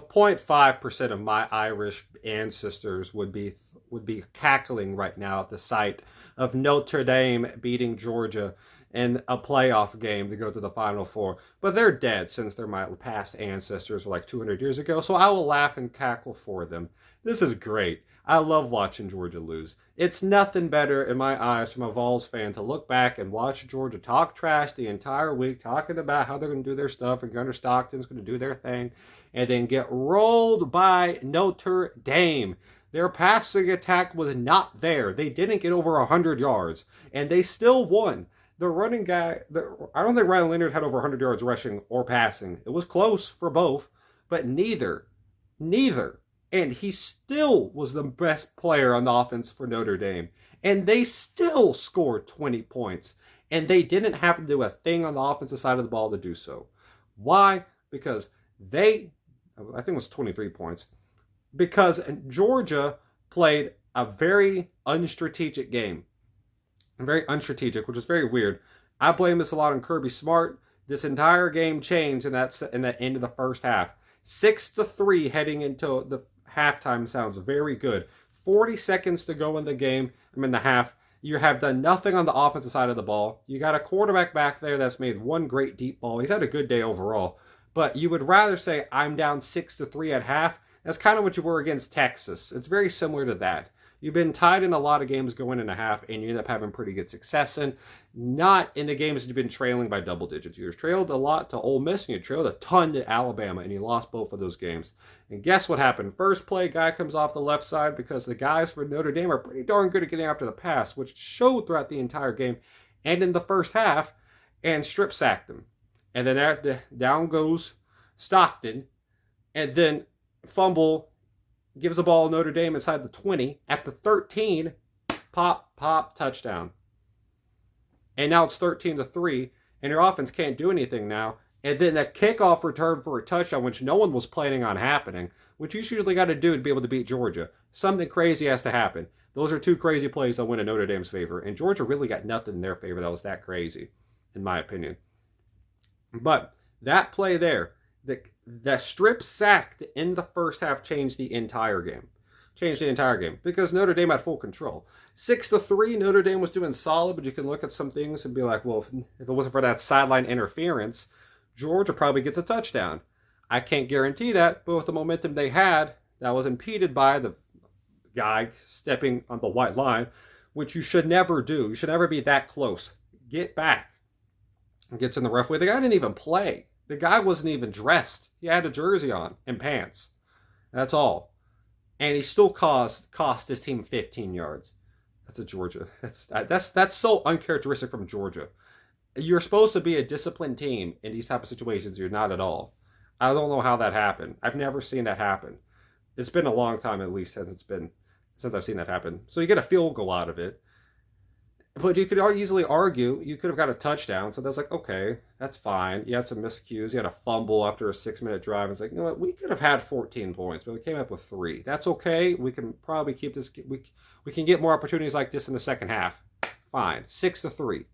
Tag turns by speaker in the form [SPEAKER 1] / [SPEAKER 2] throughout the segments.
[SPEAKER 1] 0.5% of my Irish ancestors would be cackling right now at the sight of Notre Dame beating Georgia in a playoff game to go to the Final Four. But they're dead since they're my past ancestors were like 200 years ago, so I will laugh and cackle for them. This is great. I love watching Georgia lose. It's nothing better in my eyes from a Vols fan to look back and watch Georgia talk trash the entire week, talking about how they're going to do their stuff and Gunnar Stockton's going to do their thing, and then get rolled by Notre Dame. Their passing attack was not there. They didn't get over 100 yards, and they still won. The running guy, I don't think Ryan Leonard had over 100 yards rushing or passing. It was close for both, but neither. And he still was the best player on the offense for Notre Dame. And they still scored 20 points. And they didn't have to do a thing on the offensive side of the ball to do so. Why? Because I think it was 23 points. Because Georgia played a very unstrategic game. Very unstrategic, which is very weird. I blame this a lot on Kirby Smart. This entire game changed in the end of the first half. 6-3 heading into the halftime sounds very good. 40 seconds to go in the game. In the half. You have done nothing on the offensive side of the ball. You got a quarterback back there that's made one great deep ball. He's had a good day overall. But you would rather say, I'm down 6-3 at half. That's kind of what you were against Texas. It's very similar to that. You've been tied in a lot of games going in a half, and you end up having pretty good success in. Not in the games that you've been trailing by double digits. You trailed a lot to Ole Miss, and you trailed a ton to Alabama, and you lost both of those games. And guess what happened? First play, guy comes off the left side because the guys for Notre Dame are pretty darn good at getting after the pass, which showed throughout the entire game and in the first half, and strip sacked him. And then down goes Stockton, and then fumble, gives the ball to Notre Dame inside the 20. At the 13, pop, touchdown. And now it's 13-3, and your offense can't do anything now. And then a kickoff return for a touchdown, which no one was planning on happening, which you usually got to do to be able to beat Georgia. Something crazy has to happen. Those are two crazy plays that win in Notre Dame's favor, and Georgia really got nothing in their favor that was that crazy, in my opinion. But that play there, the strip sack in the first half changed the entire game. Because Notre Dame had full control. 6-3, Notre Dame was doing solid, but you can look at some things and be like, well, if it wasn't for that sideline interference, Georgia probably gets a touchdown. I can't guarantee that, but with the momentum they had, that was impeded by the guy stepping on the white line, which you should never do. You should never be that close. Get back. Gets in the rough way. The guy didn't even play. The guy wasn't even dressed. He had a jersey on and pants. That's all. And he still cost his team 15 yards. That's a Georgia. That's so uncharacteristic from Georgia. You're supposed to be a disciplined team in these type of situations. You're not at all. I don't know how that happened. I've never seen that happen. It's been a long time at least since I've seen that happen. So you get a field goal out of it. But you could easily argue you could have got a touchdown. So that's like, okay, that's fine. You had some miscues. You had a fumble after a 6-minute drive. It's like, you know what? We could have had 14 points, but we came up with 3. That's okay. We can probably keep this. We can get more opportunities like this in the second half. Fine. 6-3.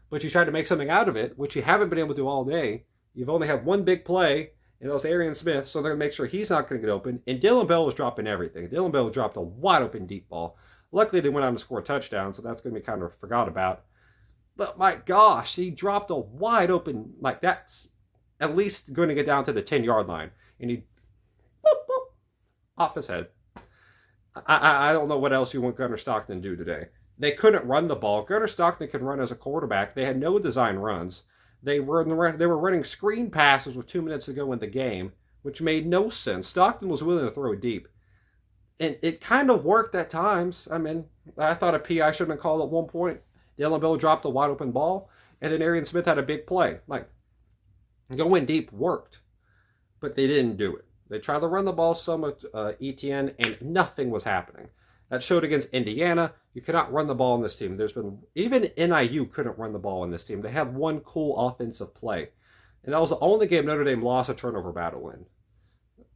[SPEAKER 1] But you tried to make something out of it, which you haven't been able to do all day. You've only had one big play, and that was Arian Smith, so they're going to make sure he's not going to get open. And Dylan Bell was dropping everything. Dylan Bell dropped a wide open deep ball. Luckily, they went on to score a touchdown, so that's going to be kind of forgot about. But my gosh, he dropped a wide open, like that's at least going to get down to the 10-yard line. And he, boop, boop, off his head. I don't know what else you want Gunnar Stockton to do today. They couldn't run the ball. Gunnar Stockton could run as a quarterback. They had no design runs. They were running screen passes with 2 minutes to go in the game, which made no sense. Stockton was willing to throw deep. And it kind of worked at times. I mean, I thought a PI should have been called at one point. Dylan Bell dropped a wide open ball, and then Arian Smith had a big play. Like, going deep worked, but they didn't do it. They tried to run the ball some with ETN, and nothing was happening. That showed against Indiana. You cannot run the ball in this team. Even NIU couldn't run the ball in this team. They had one cool offensive play, and that was the only game Notre Dame lost a turnover battle in.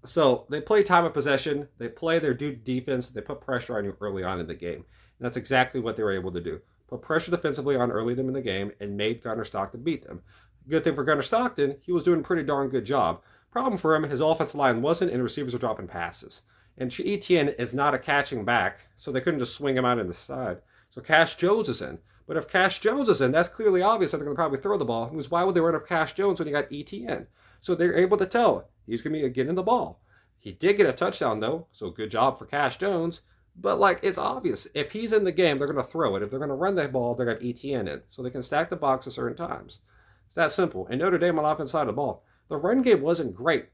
[SPEAKER 1] So they play time of possession. They play their defense. They put pressure on you early on in the game. And that's exactly what they were able to do. Put pressure defensively on early them in the game and made Gunnar Stockton beat them. Good thing for Gunnar Stockton, he was doing a pretty darn good job. Problem for him, his offensive line wasn't, and receivers are dropping passes. And Etienne is not a catching back, so they couldn't just swing him out in the side. So Cash Jones is in. But if Cash Jones is in, that's clearly obvious that they're going to probably throw the ball. Because why would they run off Cash Jones when you got Etienne? So they're able to tell he's going to be getting the ball. He did get a touchdown, though, so good job for Cash Jones. But, it's obvious. If he's in the game, they're going to throw it. If they're going to run the ball, they're going to have Etienne in. So they can stack the box at certain times. It's that simple. And Notre Dame on the offense side of the ball, the run game wasn't great.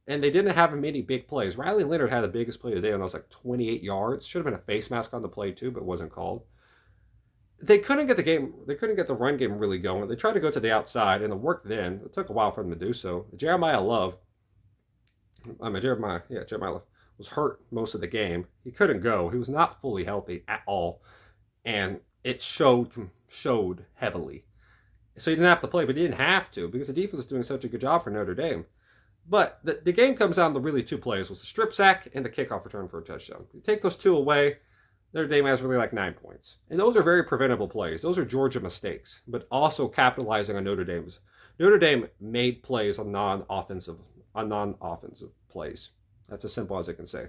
[SPEAKER 1] And they didn't have many big plays. Riley Leonard had the biggest play today, and it was 28 yards. Should have been a face mask on the play, too, but it wasn't called. They couldn't get the run game really going. They tried to go to the outside, and it worked then. It took a while for them to do so. Jeremiah Love was hurt most of the game. He couldn't go. He was not fully healthy at all. And it showed heavily. So he didn't have to play, but he didn't have to because the defense was doing such a good job for Notre Dame. But the game comes down to really two plays. It was the strip sack and the kickoff return for a touchdown. You take those two away, Notre Dame has really 9 points. And those are very preventable plays. Those are Georgia mistakes, but also capitalizing on Notre Dame's. Notre Dame made plays on non-offensive plays. That's as simple as I can say.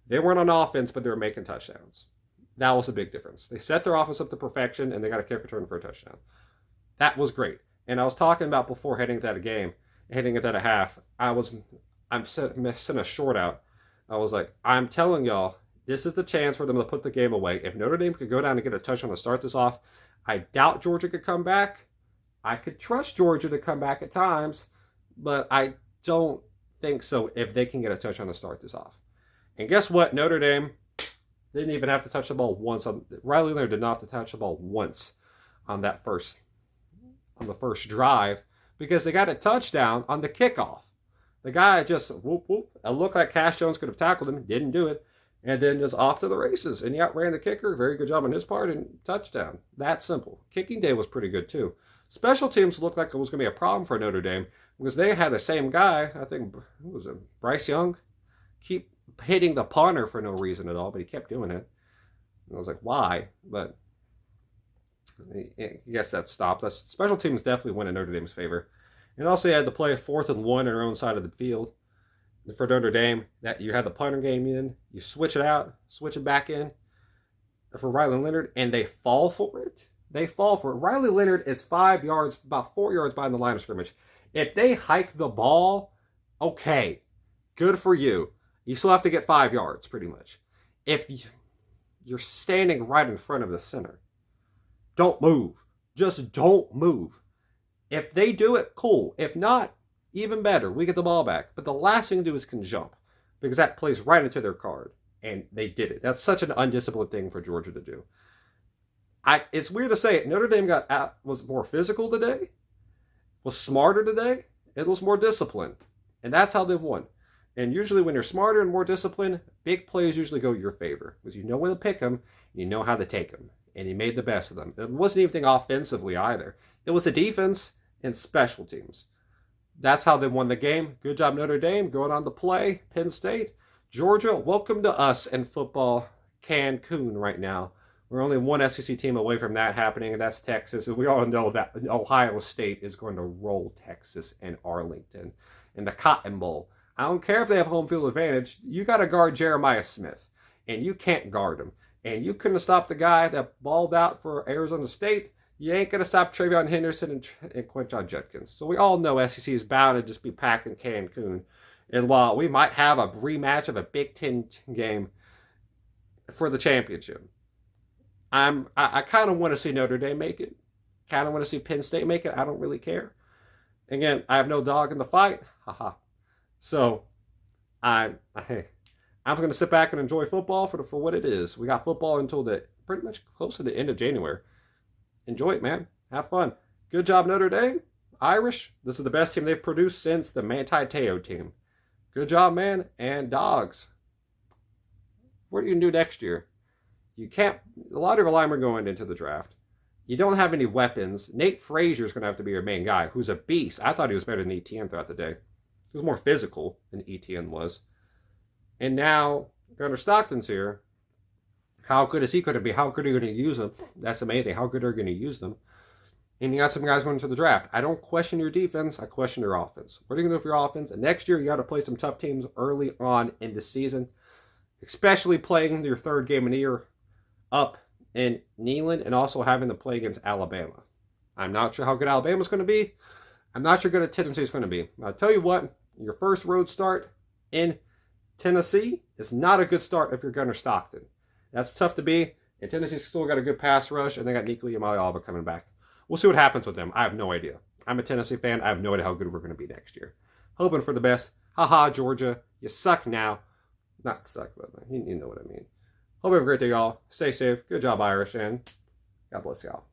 [SPEAKER 1] They weren't on offense, but they were making touchdowns. That was a big difference. They set their offense up to perfection, and they got a kick return for a touchdown. That was great. And I was talking about before heading into that half, I'm sending a short out. I was like, I'm telling y'all, this is the chance for them to put the game away. If Notre Dame could go down and get a touchdown to start this off, I doubt Georgia could come back. I could trust Georgia to come back at times, but I don't think so if they can get a touchdown to start this off. And guess what? Notre Dame didn't even have to touch the ball once. Riley Leonard did not have to touch the ball once on the first drive because they got a touchdown on the kickoff. The guy just whoop whoop. It looked like Cash Jones could have tackled him, didn't do it, and then just off to the races. And he outran the kicker. Very good job on his part and touchdown. That simple. Kicking day was pretty good too. Special teams looked like it was going to be a problem for Notre Dame because they had the same guy. I think who was it? Bryce Young, keep hitting the punter for no reason at all, but he kept doing it. And I was like, why? But I guess that stopped. That's special teams definitely went in Notre Dame's favor. And also you had to play a 4th and 1 on your own side of the field. For Notre Dame, that you had the punter game in, you switch it out, switch it back in for Riley Leonard, and they fall for it. They fall for it. Riley Leonard is 5 yards, about 4 yards behind the line of scrimmage. If they hike the ball, okay, good for you. You still have to get 5 yards, pretty much. If you're standing right in front of the center, don't move. Just don't move. If they do it, cool. If not, even better. We get the ball back. But the last thing to do is can jump because that plays right into their card. And they did it. That's such an undisciplined thing for Georgia to do. It's weird to say it. Notre Dame was more physical today, was smarter today. It was more disciplined. And that's how they won. And usually when you're smarter and more disciplined, big plays usually go your favor. Because you know when to pick them, you know how to take them. And he made the best of them. It wasn't anything offensively either. It was the defense and special teams. That's how they won the game. Good job, Notre Dame. Going on to play Penn State. Georgia, welcome to us in football Cancun right now. We're only one SEC team away from that happening, and that's Texas. And we all know that Ohio State is going to roll Texas and Arlington in the Cotton Bowl. I don't care if they have home field advantage. You got to guard Jeremiah Smith, and you can't guard him. And you couldn't stop the guy that balled out for Arizona State. You ain't going to stop Travion Henderson and Quinton Judkins. So we all know SEC is bound to just be packed in Cancun. And while we might have a rematch of a Big Ten game for the championship, I kind of want to see Notre Dame make it. Kind of want to see Penn State make it. I don't really care. Again, I have no dog in the fight. Haha. So I'm going to sit back and enjoy football for what it is. We got football until pretty much close to the end of January. Enjoy it, man. Have fun. Good job, Notre Dame. Irish, this is the best team they've produced since the Manti Te'o team. Good job, man. And dogs, what are you going to do next year? You can't, a lot of your linemen are going into the draft. You don't have any weapons. Nate Frazier's going to have to be your main guy, who's a beast. I thought he was better than Etienne throughout the day. He was more physical than Etienne was. And now, Gunnar Stockton's here. How good is he going to be? How good are you going to use him? That's the main thing. How good are you going to use them? And you got some guys going to the draft. I don't question your defense. I question your offense. What are you going to do for your offense? And next year, you got to play some tough teams early on in the season, especially playing your third game of the year up in Neyland and also having to play against Alabama. I'm not sure how good Alabama's going to be. I'm not sure how good Tennessee's going to be. I'll tell you what, your first road start in Tennessee is not a good start if you're Gunnar Stockton. That's tough to be. And Tennessee's still got a good pass rush, and they got Nico Yamaliava coming back. We'll see what happens with them. I have no idea. I'm a Tennessee fan. I have no idea how good we're going to be next year. Hoping for the best. Haha, Georgia. You suck now. Not suck, but you know what I mean. Hope you have a great day, y'all. Stay safe. Good job, Irish, and God bless y'all.